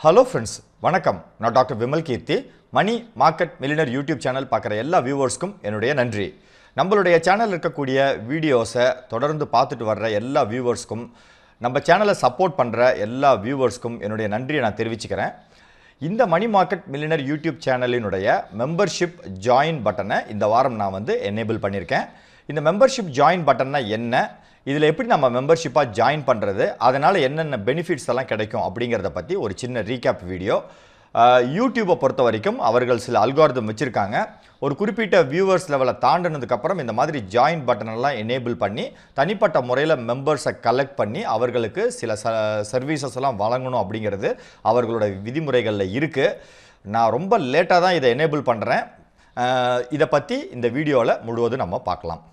Hello friends, வணக்கம். நான் doctor Vimal Keerthi. Money Market Millionaire YouTube channel பார்க்குற எல்லா வியூவர்ஸ்க்கும் என்னுடைய நன்றி. நம்மளுடைய சேனல் இருக்கக்கூடிய வீடியோஸை தொடர்ந்து பார்த்துட்டு வர்ற எல்லா வியூவர்ஸ்க்கும், நம்ம சேனலை சப்போர்ட் பண்ணுற எல்லா வியூவர்ஸ்க்கும் என்னுடைய நன்றியை நான் தெரிவிச்சுக்கிறேன். இந்த மணி மார்க்கெட் மில்லியனர் யூடியூப் சேனலினுடைய மெம்பர்ஷிப் ஜாயின் பட்டனை இந்த வாரம் நான் எனேபிள் பண்ணியிருக்கேன். இந்த மெம்பர்ஷிப் ஜாயின் பட்டன்னா என்ன, இதில் எப்படி நம்ம மெம்பர்ஷிப்பாக ஜாயின் பண்ணுறது, அதனால் என்னென்ன பெனிஃபிட்ஸ் எல்லாம் கிடைக்கும் அப்படிங்கிறத பற்றி ஒரு சின்ன ரீகேப் வீடியோ. யூடியூப்பை பொறுத்த வரைக்கும் அவர்கள் சில அல்காரிதம் வச்சுருக்காங்க. ஒரு குறிப்பிட்ட வியூவர்ஸ் லெவலை தாண்டினதுக்கப்புறம் இந்த மாதிரி ஜாயின் பட்டனெல்லாம் எனேபிள் பண்ணி தனிப்பட்ட முறையில் மெம்பர்ஸை கலெக்ட் பண்ணி அவர்களுக்கு சில சர்வீசஸ் எல்லாம் வழங்கணும் அப்படிங்கிறது அவர்களோட விதிமுறைகளில் இருக்குது. நான் ரொம்ப லேட்டாக தான் இதை எனேபிள் பண்ணுறேன். இதை பற்றி இந்த வீடியோவில் முழுவதும் நம்ம பார்க்கலாம்.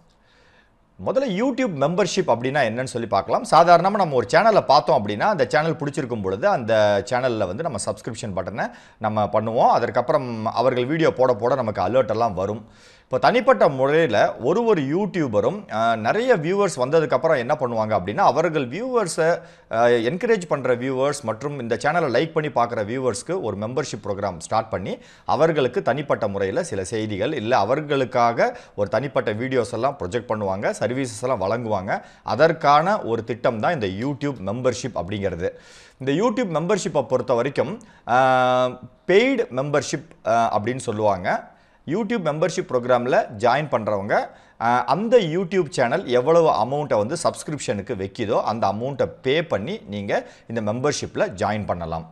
முதல்ல யூடியூப் மெம்பர்ஷிப் அப்படின்னா என்னன்னு சொல்லி பார்க்கலாம். சாதாரணமாக நம்ம ஒரு சேனலை பார்த்தோம் அப்படின்னா அந்த சேனல் பிடிச்சிருக்கும் பொழுது அந்த சேனலில் நம்ம சப்ஸ்கிரிப்ஷன் பட்டனை நம்ம பண்ணுவோம். அதற்கப்புறம் அவர்கள் வீடியோ போட போட நமக்கு அலர்ட் எல்லாம் வரும். இப்போ தனிப்பட்ட முறையில் ஒரு யூடியூபரும் நிறைய வியூவர்ஸ் வந்ததுக்கப்புறம் என்ன பண்ணுவாங்க அப்படின்னா, அவர்கள் வியூவர்ஸை என்கரேஜ் பண்ணுற வியூவர்ஸ் மற்றும் இந்த சேனலை லைக் பண்ணி பார்க்குற வியூவர்ஸ்க்கு ஒரு மெம்பர்ஷிப் ப்ரோக்ராம் ஸ்டார்ட் பண்ணி அவர்களுக்கு தனிப்பட்ட முறையில் சில செய்திகள் இல்லை அவர்களுக்காக ஒரு தனிப்பட்ட வீடியோஸ் எல்லாம் ப்ரொஜெக்ட் பண்ணுவாங்க, சர்வீசஸ் எல்லாம் வழங்குவாங்க. அதற்கான ஒரு திட்டம் தான் இந்த யூடியூப் மெம்பர்ஷிப் அப்படிங்கிறது. இந்த யூடியூப் மெம்பர்ஷிப்பை பொறுத்த வரைக்கும் பெய்டு மெம்பர்ஷிப் அப்படின்னு சொல்லுவாங்க. யூடியூப் மெம்பர்ஷிப் ப்ரோக்ராமில் ஜாயின் பண்ணுறவங்க அந்த யூடியூப் சேனல் எவ்வளவு அமௌண்ட்டை சப்ஸ்கிரிப்ஷனுக்கு வைக்கிதோ அந்த அமௌண்ட்டை பே பண்ணி நீங்கள் இந்த மெம்பர்ஷிப்பில் ஜாயின் பண்ணலாம்.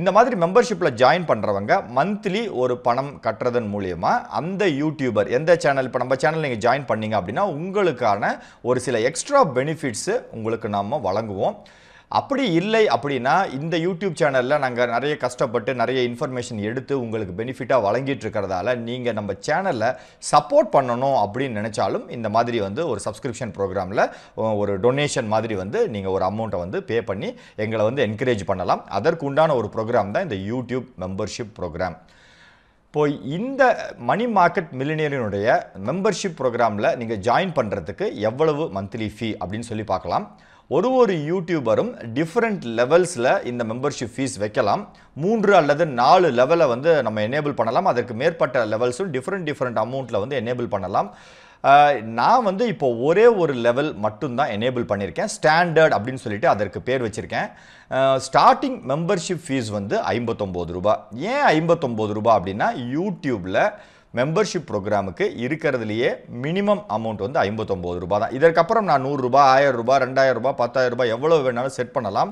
இந்த மாதிரி மெம்பர்ஷிப்பில் ஜாயின் பண்ணுறவங்க மந்த்லி ஒரு பணம் கட்டுறதன் மூலியமாக அந்த யூடியூபர் எந்த சேனல், இப்போ நம்ம சேனல் நீங்கள் ஜாயின் பண்ணீங்க அப்படின்னா உங்களுக்கான ஒரு சில எக்ஸ்ட்ரா பெனிஃபிட்ஸு உங்களுக்கு நாம் வழங்குவோம். அப்படி இல்லை அப்படின்னா இந்த யூடியூப் சேனலில் நாங்கள் நிறைய கஷ்டப்பட்டு நிறைய இன்ஃபர்மேஷன் எடுத்து உங்களுக்கு பெனிஃபிட்டாக வழங்கிட்டு இருக்கிறதால நீங்கள் நம்ம சேனலில் சப்போர்ட் பண்ணணும் அப்படின்னு நினச்சாலும் இந்த மாதிரி ஒரு சப்ஸ்கிரிப்ஷன் ப்ரோக்ராமில் ஒரு டொனேஷன் மாதிரி நீங்கள் ஒரு அமௌண்ட்டை பே பண்ணி எங்களை என்கரேஜ் பண்ணலாம். அதற்கு உண்டான ஒரு ப்ரோக்ராம் தான் இந்த யூடியூப் மெம்பர்ஷிப் ப்ரோக்ராம். இப்போ இந்த மணி மார்க்கெட் மில்லியனரினுடைய மெம்பர்ஷிப் ப்ரோக்ராமில் நீங்கள் ஜாயின் பண்ணுறதுக்கு எவ்வளவு மந்த்லி ஃபீ அப்படின்னு சொல்லி பார்க்கலாம். ஒரு யூடியூபரும் டிஃப்ரெண்ட் லெவல்ஸில் இந்த மெம்பர்ஷிப் ஃபீஸ் வைக்கலாம். 3 அல்லது 4 லெவலை நம்ம எனேபிள் பண்ணலாம். அதற்கு மேற்பட்ட லெவல்ஸும் டிஃப்ரெண்ட் அமௌண்ட்டில் எனேபிள் பண்ணலாம். நான் இப்போ ஒரே ஒரு லெவல் மட்டும்தான் எனேபிள் பண்ணியிருக்கேன். ஸ்டாண்டர்ட் அப்படின்னு சொல்லிட்டு அதற்கு பேர் வச்சுருக்கேன். ஸ்டார்டிங் மெம்பர்ஷிப் ஃபீஸ் 59 ரூபாய். ஏன் 59 ரூபாய் அப்படின்னா யூடியூப்பில் மெம்பர்ஷிப் ப்ரோக்ராமுக்கு இருக்கிறதுலையே மினிமம் அமௌண்ட் 59 ரூபாய் தான். இதற்கப்புறம் நான் 100 ரூபாய், 1000 ரூபாய், 2000 ரூபாய், 10,000 ரூபாய் எவ்வளோ வேணாலும் செட் பண்ணலாம்.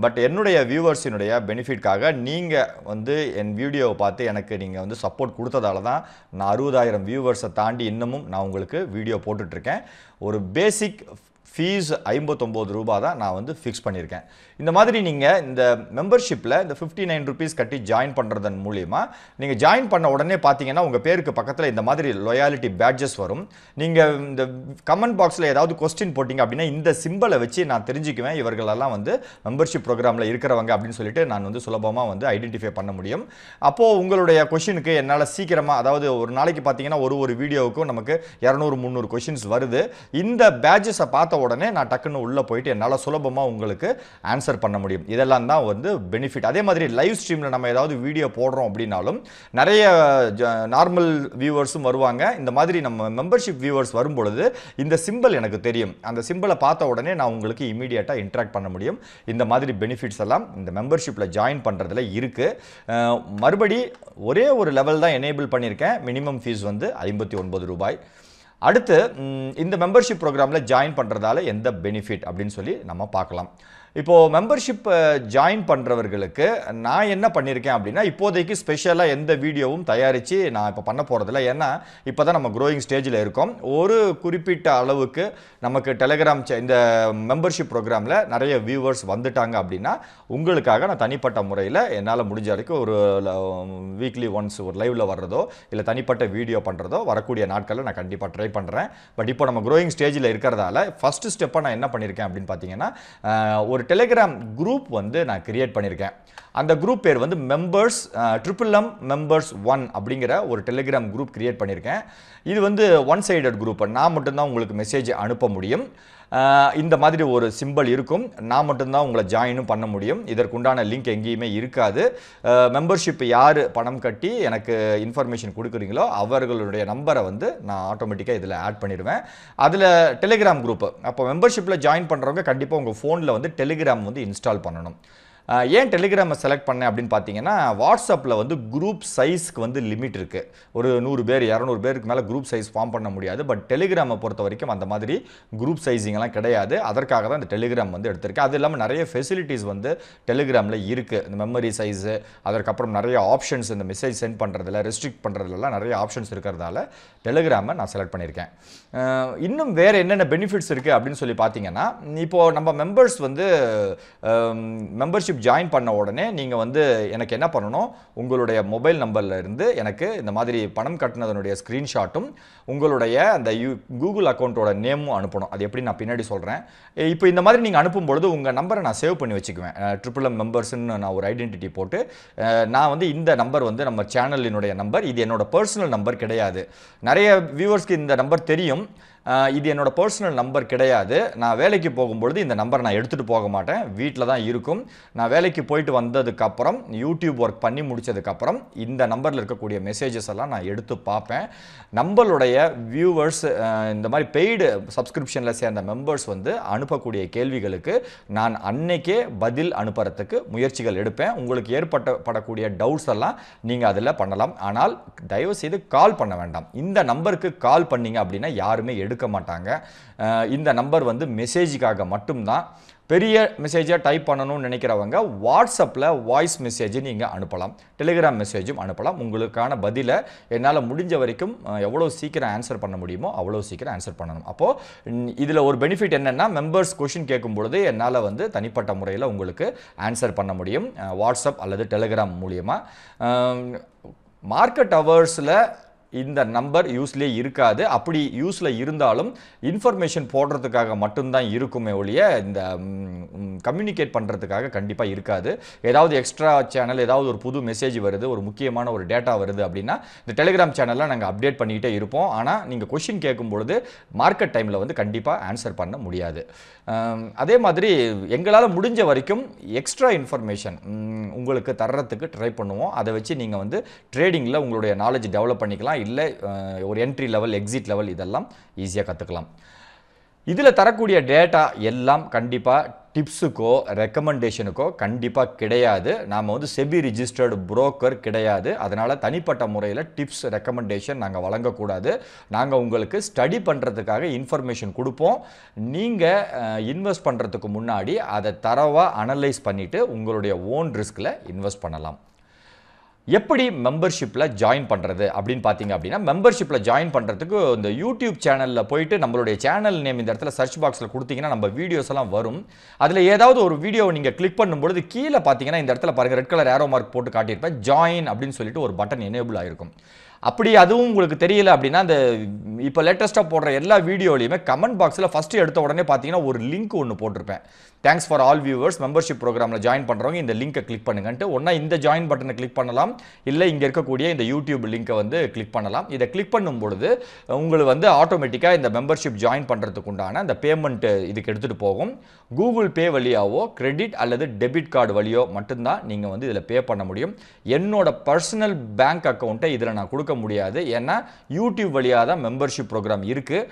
பட் என்னுடைய வியூவர்ஸினுடைய பெனிஃபிட்காக நீங்கள் என் வீடியோவை பார்த்து எனக்கு நீங்கள் சப்போர்ட் கொடுத்ததால தான் நான் 60,000 வியூவர்ஸை தாண்டி இன்னமும் நான் உங்களுக்கு வீடியோ போட்டுட்ருக்கேன். ஒரு பேசிக் ஃபீஸ் 59 ரூபாய் தான் நான் ஃபிக்ஸ் பண்ணியிருக்கேன். இந்த மாதிரி நீங்கள் இந்த மெம்பர்ஷிப்பில் இந்த 59 ருபீஸ் கட்டி ஜாயின் பண்ணுறதன் மூலிமா நீங்கள் ஜாயின் பண்ண உடனே பார்த்தீங்கன்னா உங்கள் பேருக்கு பக்கத்தில் இந்த மாதிரி லொயாலிட்டி பேட்ஜஸ் வரும். நீங்கள் இந்த கமெண்ட் பாக்ஸில் ஏதாவது கொஸ்டின் போட்டிங்க அப்படின்னா இந்த சிம்பிளை வச்சு நான் தெரிஞ்சுக்குவேன் இவர்களெல்லாம் மெம்பர்ஷிப் ப்ரோக்ராமில் இருக்கிறவங்க அப்படின்னு சொல்லிட்டு நான் சுலபமாக ஐடென்டிஃபை பண்ண முடியும். அப்போது உங்களுடைய கொஷினுக்கு என்னால் சீக்கிரமாக, அதாவது ஒரு நாளைக்கு பார்த்தீங்கன்னா ஒரு வீடியோவுக்கும் நமக்கு 200-300 கொஷின்ஸ் வருது. இந்த பேட்ஜஸை பார்த்த உடனே நான் டக்குன்னு உள்ளே போயிட்டு என்னால் சுலபமாக உங்களுக்கு ஆன்சர் பண்ண முடியும். இதெல்லாம் தான் பெனிஃபிட். அதே மாதிரி லைவ் ஸ்ட்ரீமில் நம்ம ஏதாவது வீடியோ போடுறோம் அப்படின்னாலும் நிறைய நார்மல் வியூவர்ஸும் வருவாங்க. இந்த மாதிரி நம்ம மெம்பர்ஷிப் வியூவர்ஸ் வரும்பொழுது இந்த சிம்பிள் எனக்கு தெரியும். அந்த சிம்பிளை பார்த்த உடனே நான் உங்களுக்கு இமீடியட்டாக இன்ட்ராக்ட் பண்ண முடியும். இந்த மாதிரி பெனிஃபிட்ஸ் எல்லாம் இந்த மெம்பர்ஷிப்பில் ஜாயின் பண்ணுறதுல இருக்குது. மறுபடி ஒரே ஒரு லெவல் தான் எனேபிள் பண்ணியிருக்கேன். மினிமம் ஃபீஸ் 59 ரூபாய். அடுத்து இந்த மெம்பர்ஷிப் ப்ரோக்ராமில் ஜாயின் பண்ணுறதால எந்த பெனிஃபிட் அப்படின்னு சொல்லி நம்ம பார்க்கலாம். இப்போது மெம்பர்ஷிப் ஜாயின் பண்ணுறவர்களுக்கு நான் என்ன பண்ணியிருக்கேன் அப்படின்னா, இப்போதைக்கு ஸ்பெஷலாக எந்த வீடியோவும் தயாரித்து நான் இப்போ பண்ண போகிறதில்ல. ஏன்னா இப்போ தான் நம்ம க்ரோயிங் ஸ்டேஜில் இருக்கோம். ஒரு குறிப்பிட்ட அளவுக்கு நமக்கு டெலிகிராம் இந்த மெம்பர்ஷிப் ப்ரோக்ராமில் நிறைய வியூவர்ஸ் வந்துட்டாங்க அப்படின்னா உங்களுக்காக நான் தனிப்பட்ட முறையில் என்னால் முடிஞ்ச வரைக்கும் ஒரு வீக்லி ஒன்ஸ் ஒரு லைவில் வர்றதோ இல்லை தனிப்பட்ட வீடியோ பண்ணுறதோ வரக்கூடிய நாட்களில் நான் கண்டிப்பாக ட்ரை பண்ணுறேன். பட் இப்போ நம்ம க்ரோயிங் ஸ்டேஜில் இருக்கிறதால ஃபஸ்ட்டு ஸ்டெப்பாக நான் என்ன பண்ணியிருக்கேன் அப்படின்னு பார்த்தீங்கன்னா, ஒரு டெலிகிராம் குரூப் நான் கிரியேட் பண்ணியிருக்கேன். அந்த குரூப் பேர் மெம்பர்ஸ் MMM மெம்பர்ஸ் 1 அப்படிங்கிற ஒரு டெலிகிராம் குரூப் கிரியேட் பண்ணியிருக்கேன். இது ஒன் சைடட் குரூப். நான் மட்டும்தான் உங்களுக்கு மெசேஜ் அனுப்ப முடியும். இந்த மாதிரி ஒரு சிம்பிள் இருக்கும். நான் மட்டும்தான் உங்களை ஜாயினும் பண்ண முடியும். இதற்குண்டான லிங்க் எங்கேயுமே இருக்காது. மெம்பர்ஷிப் யார் பணம் கட்டி எனக்கு இன்ஃபர்மேஷன் கொடுக்குறீங்களோ அவர்களுடைய நம்பரை வந்து நான் ஆட்டோமேட்டிக்காக இதில் ஆட் பண்ணிடுவேன். அதில் டெலிகிராம் குரூப், அப்போ மெம்பர்ஷிப்பில் ஜாயின் பண்ணுறவங்க கண்டிப்பாக உங்கள் ஃபோனில் வந்து டெலிகிராம் வந்து இன்ஸ்டால் பண்ணணும். ஏன் டெலிகிராமை செலக்ட் பண்ணேன் அப்படின்னு பார்த்தீங்கன்னா, வாட்ஸ்அப்பில் வந்து குரூப் சைஸ்க்கு வந்து லிமிட் இருக்குது. ஒரு 100 பேர் 200 பேருக்கு மேலே குரூப் சைஸ் ஃபார்ம் பண்ண முடியாது. பட் டெலிகிராமை பொறுத்த வரைக்கும் அந்த மாதிரி குரூப் சைஸிங்கெல்லாம் கிடையாது. அதற்காக தான் இந்த டெலிகிராம் வந்து எடுத்திருக்கேன். அது இல்லாமல் நிறைய ஃபெசிலிட்டிஸ் வந்து டெலிகிராமில் இருக்குது. இந்த மெமரி சைஸு, அதற்கப்புறம் நிறைய ஆப்ஷன்ஸ், இந்த மெசேஜ் சென்ட் பண்ணுறதுல ரெஸ்ட்ரிக்ட் பண்ணுறதுலாம் நிறைய ஆப்ஷன்ஸ் இருக்கிறதால டெலிகிராமை நான் செலக்ட் பண்ணியிருக்கேன். இன்னும் வேறு என்னென்ன பெனிஃபிட்ஸ் இருக்குது அப்படின்னு சொல்லி பார்த்தீங்கன்னா, இப்போது நம்ம மெம்பர்ஸ் வந்து மெம்பர்ஷிப் ஜாயின் பண்ண உடனே நீங்கள் வந்து எனக்கு என்ன பண்ணணும், உங்களுடைய மொபைல் நம்பரில் இருந்து எனக்கு இந்த மாதிரி பணம் கட்டினதனுடைய ஸ்க்ரீன்ஷாட்டும் உங்களுடைய அந்த கூகுள் அக்கௌண்ட்டோட நேமும் அனுப்பணும். அது எப்படி நான் பின்னாடி சொல்கிறேன். இப்போ இந்த மாதிரி நீங்கள் அனுப்பும்பொழுது உங்கள் நம்பரை நான் சேவ் பண்ணி வச்சுக்குவேன். MMM மெம்பர்ஸ்ன்னு நான் ஒரு ஐடென்டிட்டி போட்டு, நான் வந்து இந்த நம்பர் வந்து நம்ம சேனலினுடைய நம்பர், இது என்னோட பர்சனல் நம்பர் கிடையாது. நிறைய வியூவர்ஸ்க்கு இந்த நம்பர் தெரியும். இது என்னோட பர்சனல் நம்பர் கிடையாது. நான் வேலைக்கு போகும்பொழுது இந்த நம்பரை நான் எடுத்துகிட்டு போக மாட்டேன், வீட்டில் தான் இருக்கும். நான் வேலைக்கு போயிட்டு வந்ததுக்கப்புறம் யூடியூப் ஒர்க் பண்ணி முடித்ததுக்கப்புறம் இந்த நம்பரில் இருக்கக்கூடிய மெசேஜஸ் எல்லாம் நான் எடுத்து பார்ப்பேன். நம்மளுடைய வியூவர்ஸ், இந்த மாதிரி பெய்டு சப்ஸ்கிரிப்ஷனில் சேர்ந்த மெம்பர்ஸ் வந்து அனுப்பக்கூடிய கேள்விகளுக்கு நான் அன்னைக்கே பதில் அனுப்புறதுக்கு முயற்சிகள் எடுப்பேன். உங்களுக்கு ஏற்படக்கூடிய டவுட்ஸ் எல்லாம் நீங்கள் அதில் பண்ணலாம். ஆனால் தயவுசெய்து கால் பண்ண வேண்டாம். இந்த நம்பருக்கு கால் பண்ணீங்க அப்படின்னா யாருமே எடுக்க மாட்டாங்க. இந்த நம்பர் வந்து மெசேஜுக்காக மட்டும்தான். பெரிய மெசேஜாக டைப் பண்ணணும்னு நினைக்கிறவங்க வாட்ஸ்அப்பில் வாய்ஸ் மெசேஜ் நீங்கள் அனுப்பலாம், டெலிகிராம் மெசேஜும் அனுப்பலாம். உங்களுக்கான பதிலை என்னால் முடிஞ்ச வரைக்கும் எவ்வளோ சீக்கிரம் ஆன்சர் பண்ண முடியுமோ அவ்வளோ சீக்கிரம் ஆன்சர் பண்ணணும். அப்போது இதில் ஒரு பெனிஃபிட் என்னென்னா, மெம்பர்ஸ் கொஷின் கேட்கும் பொழுது என்னால் வந்து தனிப்பட்ட முறையில் உங்களுக்கு ஆன்சர் பண்ண முடியும், வாட்ஸ்அப் அல்லது டெலிகிராம் மூலியமாக. மார்க்கெட் ஹவர்ஸில் இந்த நம்பர் யூஸ்லேயே இருக்காது. அப்படி யூஸில் இருந்தாலும் இன்ஃபர்மேஷன் போடுறதுக்காக மட்டும்தான் இருக்குமே ஒழிய இந்த கம்யூனிகேட் பண்ணுறதுக்காக கண்டிப்பாக இருக்காது. ஏதாவது எக்ஸ்ட்ரா சேனல், ஏதாவது ஒரு புது மெசேஜ் வருது, ஒரு முக்கியமான ஒரு டேட்டா வருது அப்படின்னா இந்த டெலிகிராம் சேனலில் நாங்கள் அப்டேட் பண்ணிக்கிட்டே இருப்போம். ஆனால் நீங்கள் கொஷின் கேட்கும் பொழுது மார்க்கெட் டைமில் வந்து கண்டிப்பாக ஆன்சர் பண்ண முடியாது. அதே மாதிரி எங்களால் முடிஞ்ச வரைக்கும் எக்ஸ்ட்ரா இன்ஃபர்மேஷன் உங்களுக்கு தர்றதுக்கு ட்ரை பண்ணுவோம். அதை வச்சு நீங்கள் வந்து ட்ரேடிங்கில் உங்களுடைய நாலேஜ் டெவலப் பண்ணிக்கலாம். இல்லை ஒரு என்ட்ரி லெவல், எக்ஸிட் லெவல் இதெல்லாம் ஈஸியாக கற்றுக்கலாம். இதில் தரக்கூடிய டேட்டா எல்லாம் கண்டிப்பாக டிப்ஸுக்கோ ரெக்கமெண்டேஷனுக்கோ கண்டிப்பாக கிடையாது. நாம் வந்து செபி ரிஜிஸ்டர்டு புரோக்கர் கிடையாது. அதனால் தனிப்பட்ட முறையில் டிப்ஸ் ரெக்கமெண்டேஷன் நாங்கள் வழங்கக்கூடாது. நாங்கள் உங்களுக்கு ஸ்டடி பண்ணுறதுக்காக இன்ஃபர்மேஷன் கொடுப்போம். நீங்கள் இன்வெஸ்ட் பண்ணுறதுக்கு முன்னாடி அதை தரவாக அனலைஸ் பண்ணிவிட்டு உங்களுடைய ஓன் ரிஸ்கில் இன்வெஸ்ட் பண்ணலாம். எப்படி மெம்பர்ஷிப்பில் ஜாயின் பண்ணுறது அப்படின்னு பார்த்தீங்க அப்படின்னா, மெம்பர்ஷிப்பில் ஜாயின் பண்ணுறதுக்கு இந்த யூடியூப் சேனலில் போயிட்டு நம்மளுடைய சேனல் நேம் இந்த இடத்துல சர்ச் பாக்ஸில் கொடுத்தீங்கன்னா நம்ம வீடியோஸ் எல்லாம் வரும். அதில் ஏதாவது ஒரு வீடியோவை நீங்கள் கிளிக் பண்ணும்பொழுது கீழே பார்த்தீங்கன்னா இந்த இடத்துல பாருங்கள், ரெட் கலர் ஏரோ மார்க் போட்டு காட்டியிருப்பேன், ஜாயின் அப்படின்னு சொல்லிட்டு ஒரு பட்டன் எனேபிள் ஆகிருக்கும். அப்படி அதுவும் உங்களுக்கு தெரியல அப்படின்னா, அந்த இப்போ லேட்டஸ்ட்டாக போடுற எல்லா வீடியோலையுமே கமெண்ட் பாக்ஸில் ஃபஸ்ட்டு எடுத்த உடனே பார்த்தீங்கன்னா ஒரு லிங்க் ஒன்று போட்டிருப்பேன். Thanks for all viewers, membership ப்ரோக்ராமில் ஜாயின் பண்ணுறவங்க இந்த லிங்கை கிளிக் பண்ணுங்கன்ட்டு. ஒன்றா இந்த ஜாயின் பட்டனை கிளிக் பண்ணலாம், இல்லை இங்கே இருக்கக்கூடிய இந்த யூடியூப் லிங்கை வந்து கிளிக் பண்ணலாம். இதை கிளிக் பண்ணும் பொழுது உங்களுக்கு வந்து ஆட்டோமேட்டிக்காக இந்த மெம்பர்ஷிப் ஜாயின் பண்ணுறதுக்கு உண்டான அந்த பேமெண்ட் இதுக்கு எடுத்துகிட்டு போகும். கூகுள் பே வழியாவோ கிரெடிட் அல்லது டெபிட் கார்டு வழியோ மட்டும்தான் நீங்கள் வந்து இதில் பே பண்ண முடியும். என்னோட பர்சனல் பேங்க் அக்கௌண்ட்டை இதில் நான் கொடுக்க முடியாது. ஏன்னா யூடியூப் வழியாக தான் மெம்பர்ஷிப் ப்ரோக்ராம் இருக்குது.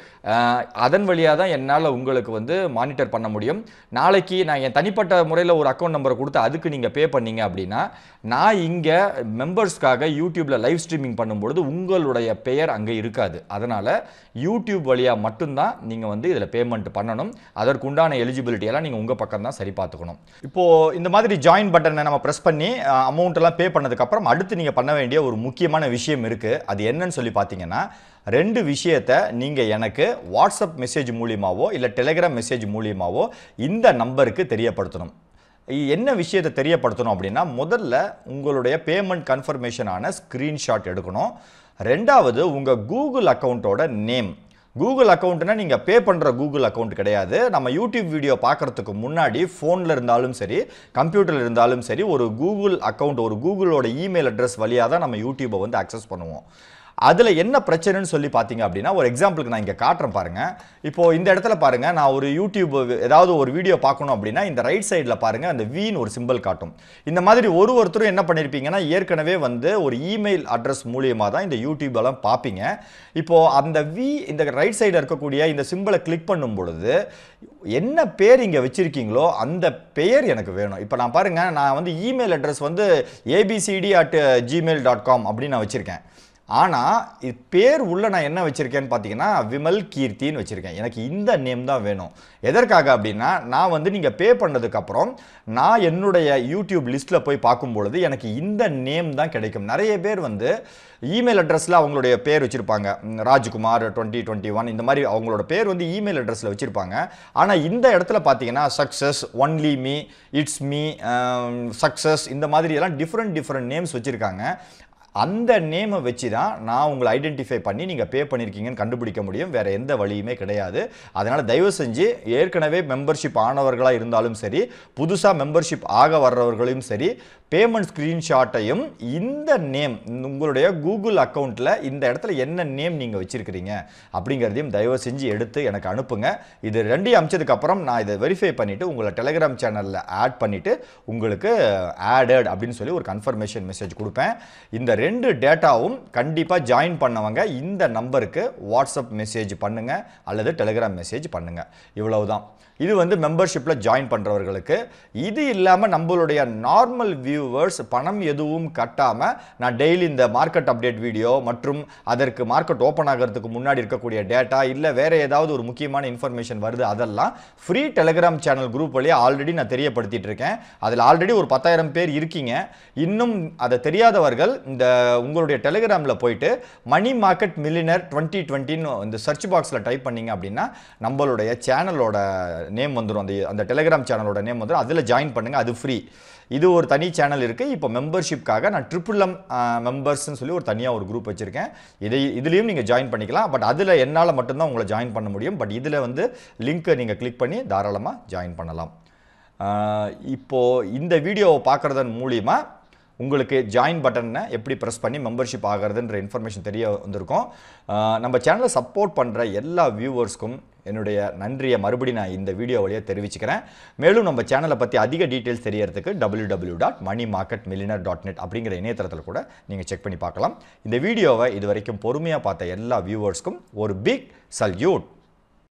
அதன் வழியாக தான் என்னால் உங்களுக்கு வந்து மானிட்டர் பண்ண முடியும். நாளைக்கு நான் என் தனிப்பட்ட முறையில் ஒரு அக்கௌண்ட் நம்பரை கொடுத்து அதுக்கு நீங்கள் பே பண்ணீங்க அப்படின்னா, நான் இங்கே மெம்பர்ஸ்க்காக யூடியூப்பில் லைவ் ஸ்ட்ரீமிங் பண்ணும்பொழுது உங்களுடைய பெயர் அங்கே இருக்காது. அதனால் யூடியூப் வழியாக மட்டும்தான் நீங்கள் வந்து இதில் பேமெண்ட் பண்ணணும். அதற்குண்டான எலிஜிபிலிட்டியெல்லாம் நீங்கள் உங்கள் பக்கம் தான் சரி பார்த்துக்கணும். இப்போது இந்த மாதிரி ஜாயின் பட்டனை நம்ம ப்ரெஸ் பண்ணி அமௌண்ட்டெல்லாம் பே பண்ணதுக்கப்புறம் அடுத்து நீங்கள் பண்ண வேண்டிய ஒரு முக்கியமான விஷயம் இருக்குது. அது என்னன்னு சொல்லி பார்த்தீங்கன்னா, 2 விஷயத்தை நீங்கள் எனக்கு வாட்ஸ்அப் மெசேஜ் மூலியமாவோ இல்லை டெலிகிராம் மெசேஜ் மூலியமாவோ இந்த நம்பருக்கு தெரியப்படுத்தணும். என்ன விஷயத்தை தெரியப்படுத்தணும் அப்படின்னா, முதல்ல உங்களுடைய பேமெண்ட் கன்ஃபர்மேஷனான ஸ்க்ரீன்ஷாட் எடுக்கணும். ரெண்டாவது உங்கள் கூகுள் அக்கௌண்ட்டோட நேம். கூகுள் அக்கௌண்ட்னா நீங்கள் பே பண்ணுற கூகுள் அக்கௌண்ட் கிடையாது. நம்ம யூடியூப் வீடியோ பார்க்குறதுக்கு முன்னாடி ஃபோனில் இருந்தாலும் சரி, கம்ப்யூட்டரில் இருந்தாலும் சரி, ஒரு கூகுள் அக்கௌண்ட், ஒரு கூகுளோட இமெயில் அட்ரஸ் வழியாக தான் நம்ம யூடியூப்பை வந்து அக்சஸ் பண்ணுவோம். அதில் என்ன பிரச்சனைன்னு சொல்லி பார்த்தீங்க அப்படின்னா, ஒரு எக்ஸாம்பிளுக்கு நான் இங்கே காட்டுறேன் பாருங்கள். இப்போது இந்த இடத்துல பாருங்கள், நான் ஒரு யூடியூப் ஏதாவது ஒரு வீடியோ பார்க்கணும் அப்படின்னா இந்த ரைட் சைடில் பாருங்கள் அந்த வீன்னு ஒரு சிம்பிள் காட்டும். இந்த மாதிரி ஒருத்தரும் என்ன பண்ணியிருப்பீங்கன்னா, ஏற்கனவே வந்து ஒரு இமெயில் அட்ரஸ் மூலியமாக தான் இந்த யூடியூப் எல்லாம் பார்ப்பீங்க. இப்போது அந்த இந்த ரைட் சைடில் இருக்கக்கூடிய இந்த சிம்பிளை கிளிக் பண்ணும் பொழுது என்ன பேர் இங்கே வச்சுருக்கீங்களோ அந்த பெயர் எனக்கு வேணும். இப்போ நான் பாருங்கள், நான் வந்து இமெயில் அட்ரஸ் வந்து abcd@gmail.com அப்படின்னு நான் வச்சுருக்கேன். ஆனால் இது பேர் உள்ள நான் என்ன வச்சுருக்கேன்னு பார்த்தீங்கன்னா விமல் கீர்த்தின்னு வச்சுருக்கேன். எனக்கு இந்த நேம் தான் வேணும். எதற்காக அப்படின்னா, நான் வந்து நீங்கள் பே பண்ணதுக்கப்புறம் நான் என்னுடைய யூடியூப் லிஸ்ட்டில் போய் பார்க்கும்பொழுது எனக்கு இந்த நேம் தான் கிடைக்கும். நிறைய பேர் வந்து இமெயில் அட்ரஸில் அவங்களுடைய பேர் வச்சுருப்பாங்க, ராஜ்குமார் 2021 இந்த மாதிரி அவங்களோட பேர் வந்து இமெயில் அட்ரஸில் வச்சுருப்பாங்க. ஆனால் இந்த இடத்துல பார்த்தீங்கன்னா success, only me, it's me, success இந்த மாதிரி எல்லாம் டிஃப்ரெண்ட் நேம்ஸ் வச்சுருக்காங்க. அந்த நேமை வச்சு தான் நான் உங்களை ஐடென்டிஃபை பண்ணி நீங்கள் பே பண்ணியிருக்கீங்கன்னு கண்டுபிடிக்க முடியும். வேறு எந்த வழியுமே கிடையாது. அதனால் தயவு செஞ்சு ஏற்கனவே மெம்பர்ஷிப் ஆனவர்களாக இருந்தாலும் சரி, புதுசாக மெம்பர்ஷிப் ஆக வர்றவர்களையும் சரி, பேமெண்ட் ஸ்க்ரீன்ஷாட்டையும் இந்த நேம் உங்களுடைய கூகுள் அக்கௌண்ட்டில் இந்த இடத்துல என்ன நேம் நீங்கள் வச்சுருக்கிறீங்க அப்படிங்கிறதையும் தயவு செஞ்சு எடுத்து எனக்கு அனுப்புங்க. இது ரெண்டையும் அனுப்பிச்சதுக்கப்புறம் நான் இதை வெரிஃபை பண்ணிவிட்டு உங்களை டெலிகிராம் சேனலில் ஆட் பண்ணிவிட்டு உங்களுக்கு ஆடட் அப்படின்னு சொல்லி ஒரு கன்ஃபர்மேஷன் மெசேஜ் கொடுப்பேன். இந்த 2 டேட்டாவும் கண்டிப்பாக ஜாயின் பண்ணவங்க இந்த நம்பருக்கு வாட்ஸ்அப் மெசேஜ் பண்ணுங்கள் அல்லது டெலிகிராம் மெசேஜ் பண்ணுங்கள். இவ்வளவுதான். இது வந்து மெம்பர்ஷிப்பில் ஜாயின் பண்ணுறவர்களுக்கு. இது இல்லாமல் நம்மளுடைய நார்மல் வியூவர்ஸ் பணம் எதுவும் கட்டாமல் நான் டெய்லி இந்த மார்க்கெட் அப்டேட் வீடியோ மற்றும் அதற்கு மார்க்கெட் ஓப்பன் ஆகிறதுக்கு முன்னாடி இருக்கக்கூடிய டேட்டா இல்லை வேறு ஏதாவது ஒரு முக்கியமான இன்ஃபர்மேஷன் வருது, அதெல்லாம் ஃப்ரீ டெலிகிராம் சேனல் குரூப் வழியாக ஆல்ரெடி நான் தெரியப்படுத்திட்டு இருக்கேன். அதில் ஆல்ரெடி ஒரு 10,000 பேர் இருக்கீங்க. இன்னும் அதை தெரியாதவர்கள் இந்த உங்களுடைய டெலிகிராமில் போயிட்டு மணி மார்க்கெட் மில்லியனர் 2020 இந்த சர்ச் பாக்ஸில் டைப் பண்ணீங்க அப்படின்னா நம்மளுடைய சேனலோட நேம் வந்துடும். அந்த டெலிகிராம் சேனலோட நேம் வந்துடும். அதில் ஜாயின் பண்ணுங்கள், அது ஃப்ரீ. இது ஒரு தனி சேனல் இருக்குது. இப்போ மெம்பர்ஷிப்காக நான் MMM மெம்பர்ஸ்ன்னு சொல்லி ஒரு தனியாக ஒரு குரூப் வச்சுருக்கேன். இதுலேயும் நீங்கள் ஜாயின் பண்ணிக்கலாம். பட் அதில் என்னால் மட்டும்தான் உங்களை ஜாயின் பண்ண முடியும். பட் இதில் வந்து லிங்க்கை நீங்கள் கிளிக் பண்ணி தாராளமாக ஜாயின் பண்ணலாம். இப்போது இந்த வீடியோவை பார்க்குறதன் மூலிமா உங்களுக்கு ஜாயின் பட்டனை எப்படி ப்ரெஸ் பண்ணி மெம்பர்ஷிப் ஆகிறதுன்ற இன்ஃபர்மேஷன் தெரிய வந்திருக்கும். நம்ம சேனலை சப்போர்ட் பண்ணுற எல்லா வியூவர்ஸ்க்கும் என்னுடைய நன்றியை மறுபடியும் நான் இந்த வீடியோ வழியாக தெரிவிச்சுக்கிறேன். மேலும் நம்ம சேனலை பற்றி அதிக டீட்டெயில்ஸ் தெரியறதுக்கு www.moneymarketmillionaire.net அப்படிங்கிற இணையதளத்தில் கூட நீங்கள் செக் பண்ணி பார்க்கலாம். இந்த வீடியோவை இது வரைக்கும் பொறுமையாக பார்த்த எல்லா வியூவர்ஸ்க்கும் ஒரு பிக் சல்யூட்.